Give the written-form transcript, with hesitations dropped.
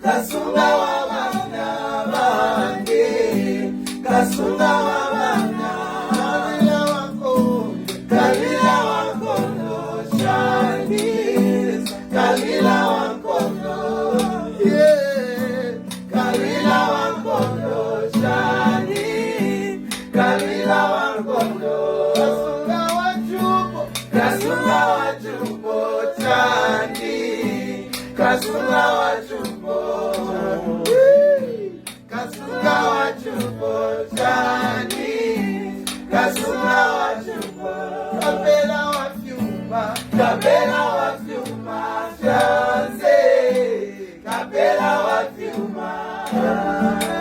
kasunga wa bana bange, kasunga wa bana kalila wakondo shani, kalila wakondo, kalila wakondo shani, kalila wakondo, kasunga wa chupo chani, kasunga wa chupo, kasunga wa chupo chani, kasunga wa chupo, kapela wa fyuma, kapela wa fyuma chanze, kapela wa fyuma.